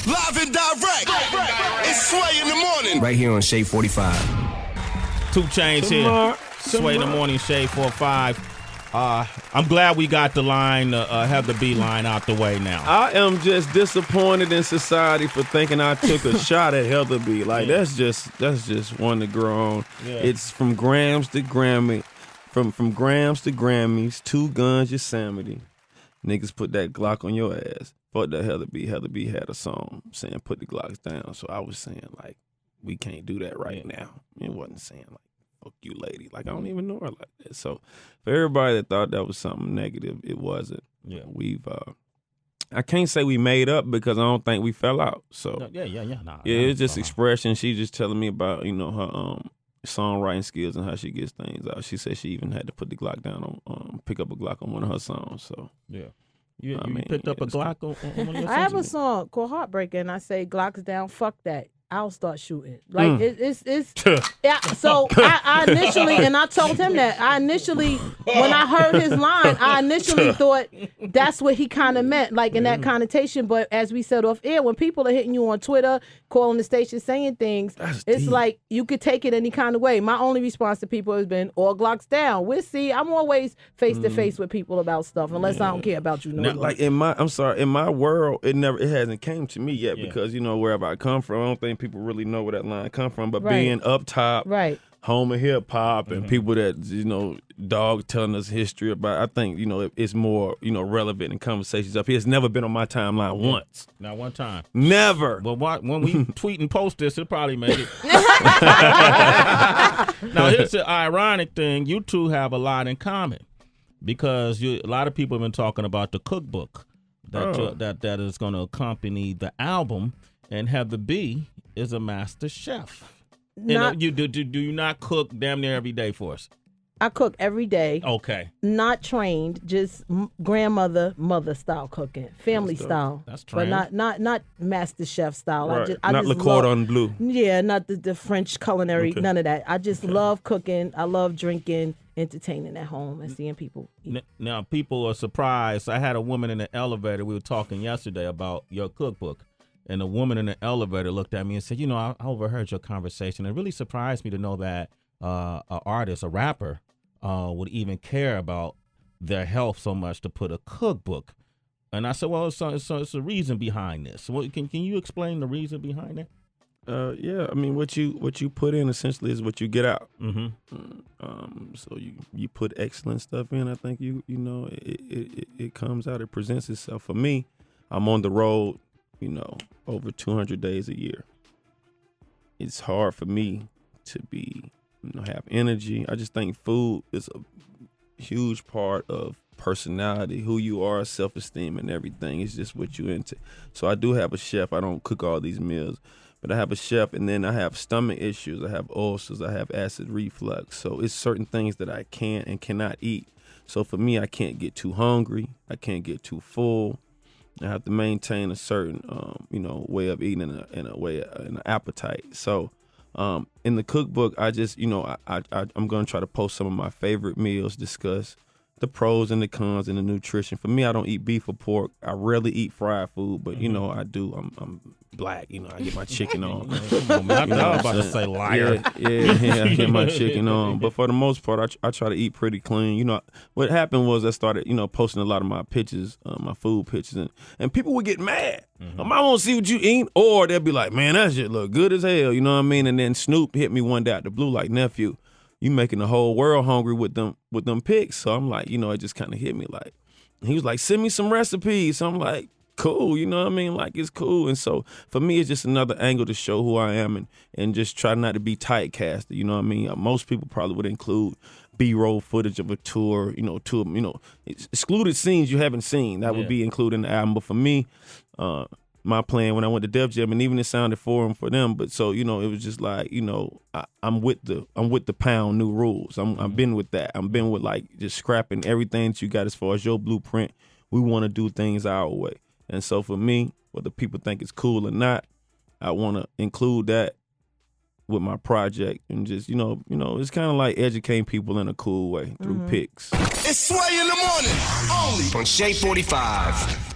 Live and direct. It's Sway in the morning. Right here on Shade 45. 2 Chainz here. Sway in the morning, Shade 45. I'm glad we got the line, have the B line out the way now. I am just disappointed in society for thinking I took a shot at Heather B. Like that's just one to grow on. Yeah. It's from grams to Grammy, from grams to Grammys, 2 guns Yosemite. Niggas put that Glock on your ass. Fuck that Heather B. Heather B had a song saying put the Glocks down. So I was saying like we can't do that right now. It wasn't saying like fuck you, lady. Like, I don't even know her like that. So, for everybody that thought that was something negative, it wasn't. Yeah. I can't say we made up because I don't think we fell out. So, nah, it's just expression. She just telling me about, her songwriting skills and how she gets things out. She said she even had to put the Glock down on, pick up a Glock on one of her songs. So, yeah. You picked up a Glock on one of your songs? I have a song called Heartbreaker, and I say, Glocks down, fuck that. I'll start shooting. Like it's yeah. So I initially, and I told him that when I heard his line, I initially thought that's what he kind of meant, like in that connotation. But as we said off air, when people are hitting you on Twitter, calling the station, saying things, it's like you could take it any kind of way. My only response to people has been all Glocks down. We'll see. I'm always face to face with people about stuff, unless I don't care about you. Now, like in my world, it hasn't came to me yet because wherever I come from, I don't think people really know where that line come from. But being up top, home of hip hop, and people that dog telling us history about, I think it's more relevant in conversations up here. It's never been on my timeline once. Not one time. Never. Well, when we tweet and post this, it'll probably make it. Now here's the ironic thing: you two have a lot in common because a lot of people have been talking about the cookbook that is going to accompany the album, and Heather B is a master chef. Do you not cook damn near every day for us? I cook every day. Okay. Not trained, just grandmother, mother style cooking, family style. That's trained. But not master chef style. Right. I not just Le Cordon Bleu. Yeah, not the French culinary, none of that. I just love cooking. I love drinking, entertaining at home, and seeing people eat. Now, people are surprised. I had a woman in the elevator. We were talking yesterday about your cookbook. And a woman in the elevator looked at me and said, I overheard your conversation. It really surprised me to know that an artist, a rapper, would even care about their health so much to put a cookbook. And I said, well, it's a reason behind this. Can you explain the reason behind that? Yeah, I mean, what you put in essentially is what you get out. Mm-hmm. So you put excellent stuff in. I think it comes out. It presents itself. For me, I'm on the road, over 200 days a year. It's hard for me to be, have energy. I just think food is a huge part of personality, who you are, self-esteem, and everything. It's just what you into. So I do have a chef. I don't cook all these meals, but I have a chef, and then I have stomach issues. I have ulcers. I have acid reflux. So it's certain things that I can and cannot eat. So for me, I can't get too hungry. I can't get too full. I have to maintain a certain, way of eating in an appetite. So, in the cookbook, I just, I'm going to try to post some of my favorite meals, discuss the pros and the cons and the nutrition. For me, I don't eat beef or pork. I rarely eat fried food, but I do. I'm black. I get my chicken on. Come on, man. I was about to say liar. Yeah, I get my chicken on. But for the most part, I try to eat pretty clean. What happened was I started, posting a lot of my pictures, my food pictures, and people would get mad. I want to see what you eat, or they'll be like, man, that shit look good as hell. You know what I mean? And then Snoop hit me one day out the blue, like, nephew, you making the whole world hungry with them pics. So I'm like, it just kind of hit me like. He was like, send me some recipes. So I'm like, cool, you know what I mean? Like, it's cool. And so for me, it's just another angle to show who I am and just try not to be typecasted, you know what I mean? Most people probably would include B-roll footage of a tour, excluded scenes you haven't seen. That would be included in the album. But for me, my plan when I went to Def Jam, and even it sounded foreign for them, but so it was just like I'm with the pound new rules. I've been with that. I've been with like just scrapping everything that you got as far as your blueprint. We want to do things our way, and so for me, whether people think it's cool or not, I want to include that with my project and just it's kind of like educating people in a cool way through pics. It's Sway in the morning only On Shade 45.